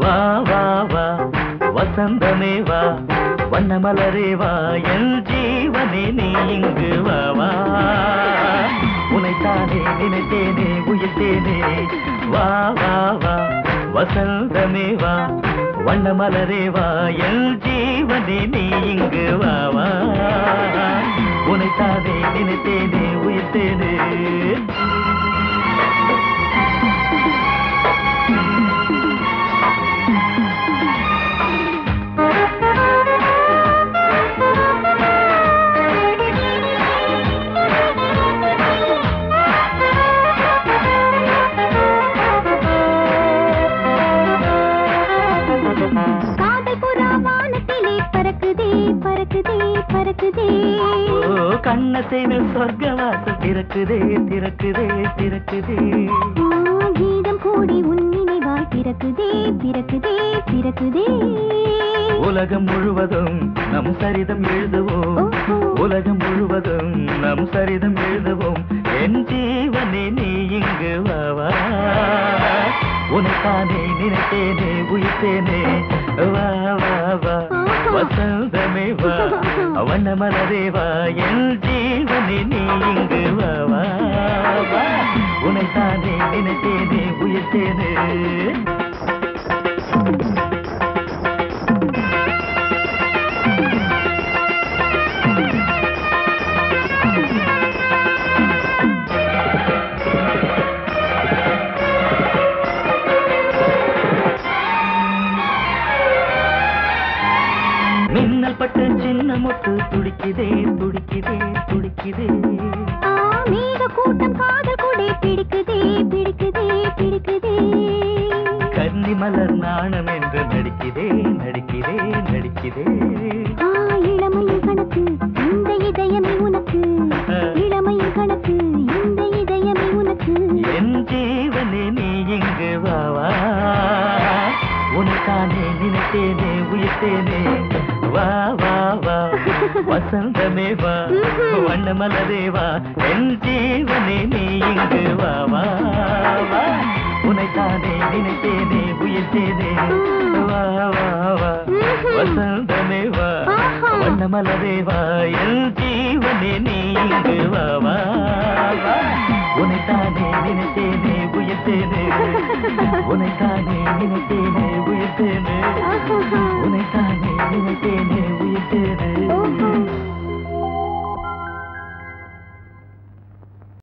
வா வா வா வசந்தமே வா வண்ணமலரே வா என் ஜீவனே நீ இங்கு வா வா உனைத்தானே நினைத்தேனே உயிர்த்தேனே வா வா வா வசந்தமே வா வண்ணமலரே வா என் ஜீவனே நீ இங்கு வா வா உனைத்தானே நினைத்தேனே உயிர்த்தேனே கண்ணசைவில் சொர்க்கவாசல் திறக்குதே திறக்குதே திறக்குதே கீதம் கூடி உன் நினைவாய் பிறக்குதே பிறக்குதே பிறக்குதே உலகம் முழுவதும் நம் சரிதம் எழுதுவோம் உலகம் முழுவதும் நம் சரிதம் எழுதுவோம் என் ஜீவனே நீ இங்கு வா வா உனைத்தானே நினைத்தேனே உயிர்த்தேனே வா வா வா வசந்தமே வா வண்ணமலரே வா என் ஜீவனே நீ இங்கு வா வா வா உனைத்தானே நினைத்தேனே உயிர்த்தேனே மின்னல் பட்டு சின்ன முட்டு துடிக்குதே துடிக்குதே துடிக்குதே மேக கூட்டம் காதல் கொடை பிடிக்குதே பிடிக்குதே பிடிக்குதே கன்னி மலர் நாணம் என்று நடிக்குதே நடிக்குதே நடிக்குதே இளமையின் கணக்கு இந்த இதயமே உனக்கு இளமையின் கணக்கு இந்த இதயமே உனக்கு என் ஜீவனே நீ இங்கு வா வா உனக்கானே நினைத்தேனே உயிர்த்தேனே வா வா வா வசந்தமே வா வண்ணமலரே வா என் ஜீவனே நீ இங்கு வா வா வா உனைத்தானே நினைத்தேனே உயிர்த்தேனே வா வா வா வசந்தமே வா வண்ணமலரே வா என் ஜீவனே நீ இங்கு வா வா வா உனைத்தானே நினைத்தேனே உயிர்த்தேனே உனைத்தானே நினைத்தேனே உயிர்த்தேனே